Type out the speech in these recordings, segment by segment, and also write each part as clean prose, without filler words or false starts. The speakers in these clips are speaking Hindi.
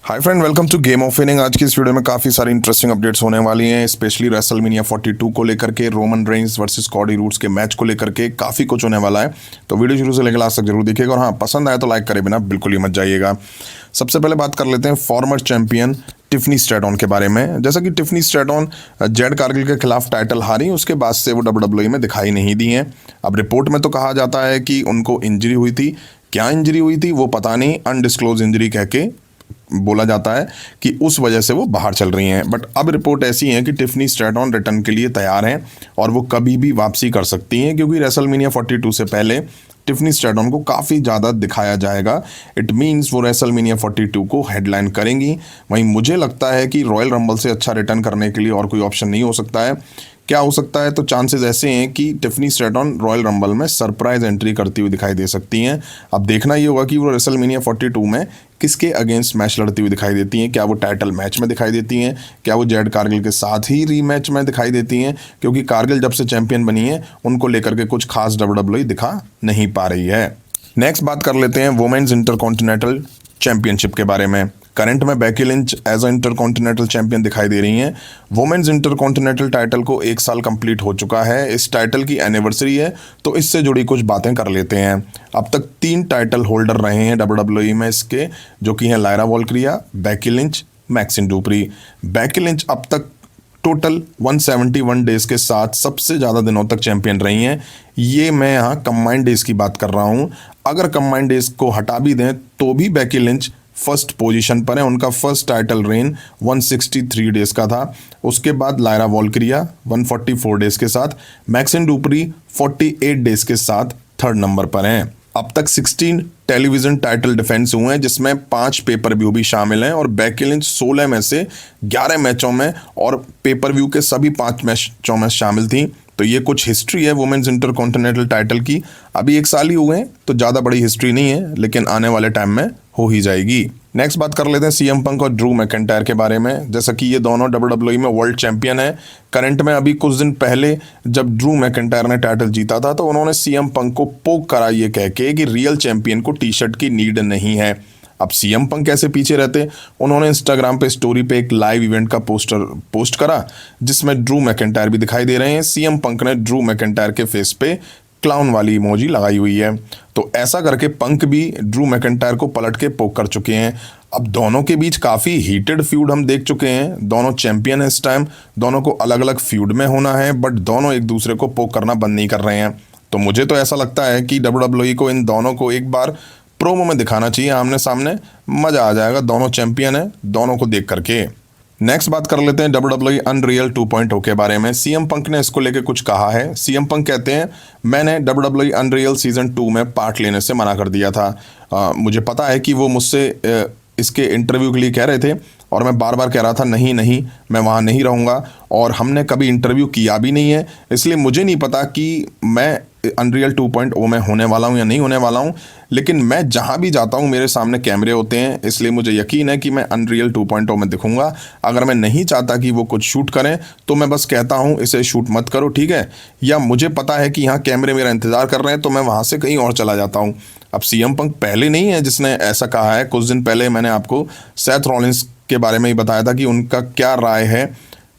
Hi friend, welcome to game of winning. आज की इस वीडियो में काफ़ी सारी इंटरेस्टिंग अपडेट्स होने वाली हैं, स्पेशली रेसलमेनिया 42 को लेकर के, Roman Reigns versus Cody roads के मैच को लेकर के काफ़ी कुछ होने वाला है। तो वीडियो शुरू से लेकर लास्ट तक जरूर देखिएगा और हाँ, पसंद आए तो लाइक करे बिना बिल्कुल ही मत जाइएगा। सबसे पहले बात कर लेते हैं फॉर्मर चैंपियन टिफनी स्ट्रैटन के बारे में। जैसा कि टिफनी स्ट्रैटन जेड कारगिल के खिलाफ टाइटल हारी, उसके बाद से वो WWE में दिखाई नहीं दी हैं। अब रिपोर्ट में तो कहा जाता है कि उनको इंजरी हुई थी, क्या इंजरी हुई थी वो पता नहीं, अनडिस्क्लोज इंजरी कह के बोला जाता है कि उस वजह से वो बाहर चल रही हैं। बट अब रिपोर्ट ऐसी है कि टिफनी स्ट्रैटन रिटर्न के लिए तैयार हैं और वो कभी भी वापसी कर सकती हैं, क्योंकि रेसलमेनिया 42 से पहले टिफनी स्ट्रैटन को काफ़ी ज़्यादा दिखाया जाएगा। इट मीन्स वो रेसलमेनिया 42 को हेडलाइन करेंगी। वहीं मुझे लगता है कि रॉयल रंबल से अच्छा रिटर्न करने के लिए और कोई ऑप्शन नहीं हो सकता है। क्या हो सकता है, तो चांसेस ऐसे हैं कि टिफनी स्ट्रैटन रॉयल रंबल में सरप्राइज एंट्री करती हुई दिखाई दे सकती हैं। अब देखना ये होगा कि वो रेसलमेनिया 42 में किसके अगेंस्ट मैच लड़ती हुई दिखाई देती हैं। क्या वो टाइटल मैच में दिखाई देती हैं, क्या वो जेड कारगिल के साथ ही रीमैच में दिखाई देती हैं, क्योंकि कारगिल जब से चैंपियन बनी है उनको लेकर के कुछ खास WWE दिखा नहीं पा रही है। नेक्स्ट बात कर लेते हैं वुमेन्स इंटरकॉन्टिनेंटल चैंपियनशिप के बारे में। करंट में Becky Lynch as a intercontinental champion दिखाई दे रही हैं। वुमेन्स इंटरकॉन्टिनेंटल टाइटल को 1 साल कंप्लीट हो चुका है। इस टाइटल की एनिवर्सरी है, तो इससे जुड़ी कुछ बातें कर लेते हैं। अब तक 3 टाइटल होल्डर रहे हैं WWE में इसके, जो कि हैं Lyra Valkyria, Becky Lynch, Maxxine Dupri. Becky Lynch अब तक टोटल 171 डेज के साथ सबसे ज़्यादा दिनों तक चैंपियन रही हैं। ये मैं यहाँ कंबाइंड डेज की बात कर रहा हूँ। अगर कंबाइंड डेज को हटा भी दें तो भी बेकी लिंच फर्स्ट पोजीशन पर है। उनका फर्स्ट टाइटल रेन 163 डेज का था। उसके बाद लायरा वॉल्क्रिया 144 डेज के साथ, मैक्सिन डुप्री 48 डेज के साथ थर्ड नंबर पर हैं। अब तक 16 टेलीविजन टाइटल डिफेंस हुए हैं, जिसमें 5 पेपर व्यू भी शामिल हैं और बेकी लिंच 16 में से 11 मैचों में और पेपर व्यू के सभी 5 मैचों में शामिल थी। तो ये कुछ हिस्ट्री है वुमेन्स इंटरकॉन्टिनेंटल टाइटल की। अभी 1 साल ही हुए हैं, तो ज़्यादा बड़ी हिस्ट्री नहीं है, लेकिन आने वाले टाइम में हो ही जाएगी। नेक्स्ट बात कर लेते हैं सीएम पंक और ड्रू मैकिंटायर के बारे में। जैसा कि ये दोनों WWE में वर्ल्ड चैंपियन है। करंट में अभी कुछ दिन पहले जब ड्रू मैकिंटायर ने टाइटल जीता था, तो उन्होंने सीएम पंक को पोक करा ये कह के कि रियल चैंपियन को टी शर्ट की नीड नहीं है। अब सीएम पंक कैसे पीछे रहते, उन्होंने इंस्टाग्राम पे स्टोरी पे एक लाइव इवेंट का पोस्टर पोस्ट करा, जिसमें ड्रू मैकिंटायर भी दिखाई दे रहे हैं। सीएम पंक ने ड्रू मैकिंटायर के फेस पे क्लाउन वाली इमोजी लगाई हुई है। तो ऐसा करके पंक भी ड्रू मैकिंटायर को पलट के पोक कर चुके हैं। अब दोनों के बीच काफ़ी हीटेड फ्यूड हम देख चुके हैं। दोनों चैंपियन है इस टाइम, दोनों को अलग अलग फ्यूड में होना है, बट दोनों एक दूसरे को पोक करना बंद नहीं कर रहे हैं। तो मुझे तो ऐसा लगता है कि WWE को इन दोनों को एक बार प्रोमो में दिखाना चाहिए आमने सामने, मज़ा आ जाएगा। दोनों चैंपियन है, दोनों को देख करके। नेक्स्ट बात कर लेते हैं WWE अनरियल 2.0 के बारे में। सीएम पंक ने इसको लेके कुछ कहा है। सीएम पंक कहते हैं, मैंने WWE अनरियल सीजन 2 में पार्ट लेने से मना कर दिया था। मुझे पता है कि वो मुझसे इसके इंटरव्यू के लिए कह रहे थे और मैं बार बार कह रहा था नहीं नहीं, मैं वहाँ नहीं रहूँगा, और हमने कभी इंटरव्यू किया भी नहीं है, इसलिए मुझे नहीं पता कि मैं अनरियल 2.0 में होने वाला हूँ या नहीं होने वाला हूँ। लेकिन मैं जहाँ भी जाता हूँ मेरे सामने कैमरे होते हैं, इसलिए मुझे यकीन है कि मैं अनरियल 2.0 में दिखूंगा। अगर मैं नहीं चाहता कि वो कुछ शूट करें तो मैं बस कहता हूँ इसे शूट मत करो, ठीक है, या मुझे पता है कि यहाँ कैमरे मेरा इंतज़ार कर रहे हैं तो मैं वहाँ से कहीं और चला जाता हूँ। अब सीएम पंक पहले नहीं है जिसने ऐसा कहा है। कुछ दिन पहले मैंने आपको सेथ रॉलिंस के बारे में ही बताया था कि उनका क्या राय है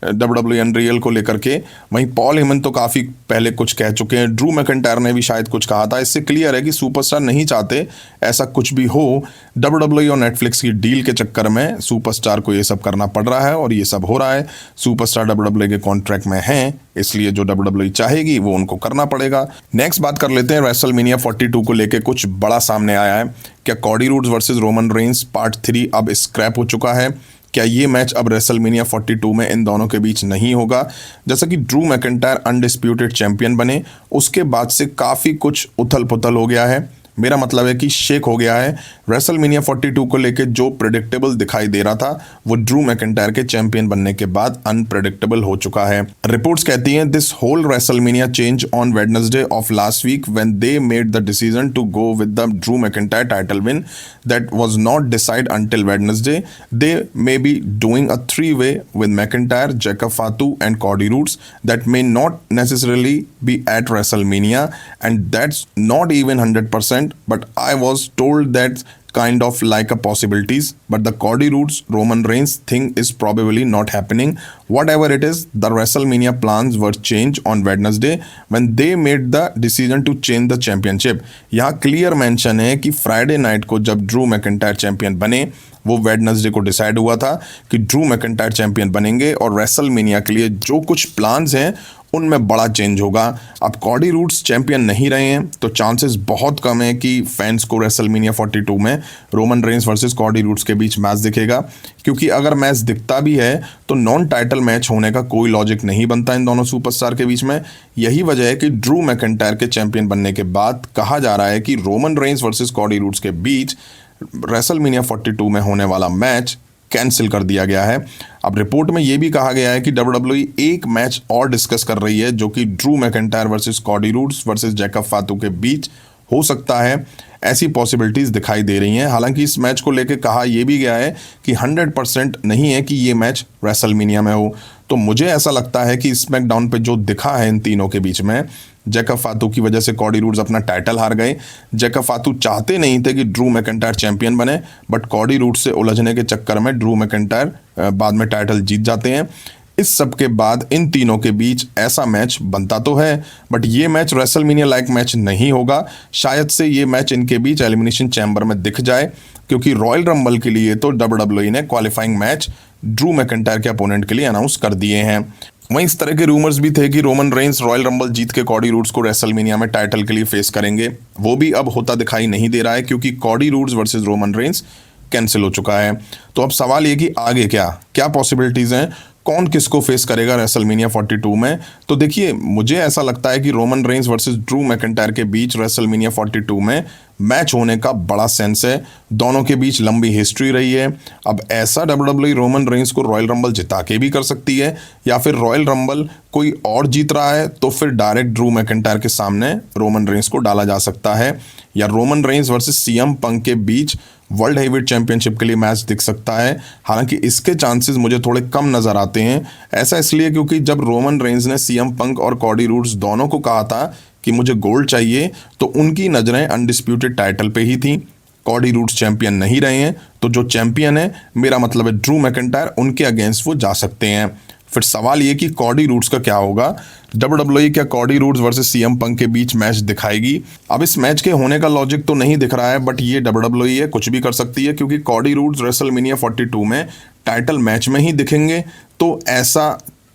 WWE अनरियल को लेकर के। वहीं पॉल हेमन तो काफ़ी पहले कुछ कह चुके हैं। ड्रू मैकिंटायर ने भी शायद कुछ कहा था। इससे क्लियर है कि सुपरस्टार नहीं चाहते ऐसा कुछ भी हो। WWE और नेटफ्लिक्स की डील के चक्कर में सुपरस्टार को ये सब करना पड़ रहा है और ये सब हो रहा है। सुपरस्टार WWE के कॉन्ट्रैक्ट में हैं, इसलिए जो WWE चाहेगी वो उनको करना पड़ेगा। नेक्स्ट बात कर लेते हैं रेसलमेनिया 42 को लेकर कुछ बड़ा सामने आया है। क्या Cardi Rhodes versus Roman Reigns part 3 अब स्क्रैप हो चुका है? क्या ये मैच अब रेसलमेनिया 42 में इन दोनों के बीच नहीं होगा? जैसा कि ड्रू मैकिंटायर अनडिस्प्यूटेड चैंपियन बने, उसके बाद से काफ़ी कुछ उथल पुथल हो गया है। मेरा मतलब है कि शेक हो गया है। रेसलमेनिया 42 को लेके जो प्रेडिक्टेबल दिखाई दे रहा था वो ड्रू मैकिंटायर के चैंपियन बनने के बाद अनप्रेडिक्टेबल हो चुका है। रिपोर्ट्स कहती हैं this whole WrestleMania change on Wednesday of last week when they made the decision to go with the Drew McIntyre title win that was not decide until Wednesday. They may be doing a 3-way with McIntyre, Jacob Fatu and Cody Rhodes that may not necessarily be at WrestleMania, and that's not even 100%, but I was told that kind of like a possibilities, but the Cody Rhodes Roman Reigns thing is probably not happening. Whatever it is, the WrestleMania plans were changed on Wednesday when they made the decision to change the championship. यहाँ क्लियर मेंशन है कि फ्राइडे नाइट को जब ड्रू मैकिंटायर चैंपियन बने, वो वेडनेसडे को डिसाइड हुआ था कि ड्रू मैकिंटायर चैंपियन बनेंगे और रेसलमेनिया के लिए जो कुछ प्लान्स हैं उनमें बड़ा चेंज होगा। अब कॉडी रूड्स चैंपियन नहीं रहे हैं तो चांसेस बहुत कम है कि फैंस को रेसलमेनिया 42 में Roman Reigns versus Cody roads के बीच मैच दिखेगा, क्योंकि अगर मैच दिखता भी है तो नॉन टाइटल मैच होने का कोई लॉजिक नहीं बनता इन दोनों सुपरस्टार के बीच में। यही वजह है कि ड्रू मैकिंटायर के चैंपियन बनने के बाद कहा जा रहा है कि Roman Reigns versus Cody roads के बीच रेसलमेनिया 42 में होने वाला मैच कैंसिल कर दिया गया है। अब रिपोर्ट में यह भी कहा गया है कि WWE एक मैच और डिस्कस कर रही है जो कि Drew McIntyre versus Cody Rhodes versus Jacob Fatu के बीच हो सकता है। ऐसी पॉसिबिलिटीज़ दिखाई दे रही हैं। हालांकि इस मैच को लेकर कहा यह भी गया है कि 100% नहीं है कि ये मैच रेसलमेनिया में हो। तो मुझे ऐसा लगता है कि स्मैकडाउन पे जो दिखा है इन तीनों के बीच में, जैकब फातू की वजह से कॉडी रूड्स अपना टाइटल हार गए। जैकब फातू चाहते नहीं थे कि ड्रू मैकिंटायर चैंपियन बने, बट कॉडी रूड्स से उलझने के चक्कर में ड्रू मैकिंटायर बाद में टाइटल जीत जाते हैं। इस सब के बाद इन तीनों के बीच ऐसा मैच बनता तो है, बट ये मैच रेसलमेनिया लाइक मैच नहीं होगा। शायद से ये मैच इनके बीच एलिमिनेशन चैम्बर में दिख जाए, क्योंकि रॉयल रंबल के लिए तो WWE ने क्वालिफाइंग मैच ड्रू मैकिंटायर के अपोनेंट के लिए अनाउंस कर दिए हैं। वहीं इस तरह के रूमर्स भी थे कि रोमन रेंस रॉयल रंबल जीत के कॉडी रूड्स को रेसलमेनिया में टाइटल के लिए फेस करेंगे। वो भी अब होता दिखाई नहीं दे रहा है, क्योंकि Cardi Rhodes versus Roman Reigns cancel हो चुका है। तो अब सवाल ये कि आगे क्या क्या पॉसिबिलिटीज़ हैं, कौन किसको फेस करेगा रेसलमेनिया 42 में। तो देखिए, मुझे ऐसा लगता है कि Roman Reigns versus Drew McIntyre के बीच रेसलमेनिया 42 में मैच होने का बड़ा सेंस है। दोनों के बीच लंबी हिस्ट्री रही है। अब ऐसा WWE रोमन रेंस को रॉयल रंबल जिता के भी कर सकती है, या फिर रॉयल रंबल कोई और जीत रहा है तो फिर डायरेक्ट ड्रू मैकिंटायर के सामने रोमन रेंस को डाला जा सकता है, या रोमन रेंस वर्सेस CM पंक के बीच वर्ल्ड हेवीवेट चैंपियनशिप के लिए मैच दिख सकता है। हालांकि इसके चांसेस मुझे थोड़े कम नज़र आते हैं। ऐसा इसलिए क्योंकि जब रोमन रेंस ने CM पंक और कॉडी रूड्स दोनों को कहा था कि मुझे गोल्ड चाहिए, तो उनकी नज़रें अनडिस्प्यूटेड टाइटल पे ही थी। कॉडी रूड्स चैंपियन नहीं रहे हैं, तो जो चैंपियन है, मेरा मतलब है ड्रू मैकिंटायर, उनके अगेंस्ट वो जा सकते हैं। फिर सवाल ये कि कॉडी रूड्स का क्या होगा। WWE क्या कॉडी रूड्स वर्सेस CM पंक के बीच मैच दिखाएगी? अब इस मैच के होने का लॉजिक तो नहीं दिख रहा है, बट ये WWE है, कुछ भी कर सकती है, क्योंकि कॉडी रूड्स रेसलमेनिया 42 में टाइटल मैच में ही दिखेंगे, तो ऐसा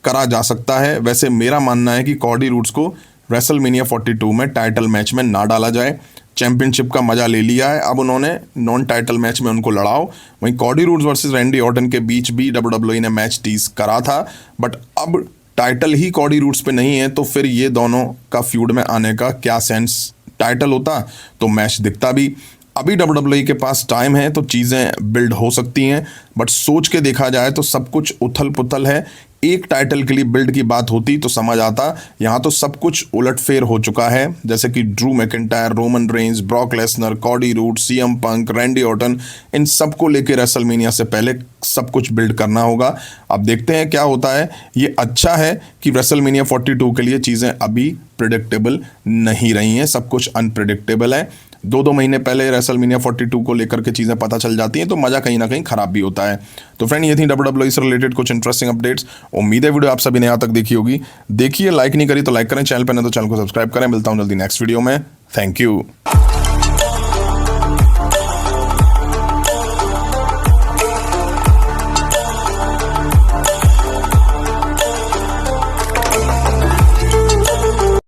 करा जा सकता है। वैसे मेरा मानना है कि कॉडी रूड्स को रेसलमेनिया 42 में टाइटल मैच में ना डाला जाए। चैंपियनशिप का मजा ले लिया है, अब उन्होंने नॉन टाइटल मैच में उनको लड़ाओ। वहीं Cardi Rhodes versus Randy Orton के बीच भी WWE ने मैच टीज करा था, बट अब टाइटल ही कॉडी रूड्स पे नहीं है, तो फिर ये दोनों का फ्यूड में आने का क्या सेंस। टाइटल होता तो मैच दिखता भी। अभी WWE के पास टाइम है तो चीज़ें बिल्ड हो सकती हैं, बट सोच के देखा जाए तो सब कुछ उथल पुथल है। एक टाइटल के लिए बिल्ड की बात होती तो समझ आता, यहाँ तो सब कुछ उलटफेर हो चुका है। जैसे कि Drew McIntyre, Roman Reigns, Brock Lesnar, Cardi roads, CM पंक, रैंडी ऑर्टन, इन सबको लेकर रेसलमेनिया से पहले सब कुछ बिल्ड करना होगा। अब देखते हैं क्या होता है। ये अच्छा है कि रेसलमेनिया 42 के लिए चीज़ें अभी प्रिडिक्टेबल नहीं रही हैं, सब कुछ अनप्रिडिक्टेबल है। 2-2 महीने पहले रेसलमेनिया 42 को लेकर के चीज़ें पता चल जाती हैं, तो मज़ा कहीं ना कहीं ख़राब भी होता है। तो फ्रेंड, ये थी WWE से रिलेटेड कुछ इंटरेस्टिंग अपडेट्स। उम्मीद है वीडियो आप सभी ने यहाँ तक देखी होगी। देखिए, लाइक नहीं करी तो लाइक करें, चैनल पर नहीं तो चैनल को सब्सक्राइब करें। मिलता हूँ जल्दी नेक्स्ट वीडियो में। Thank you.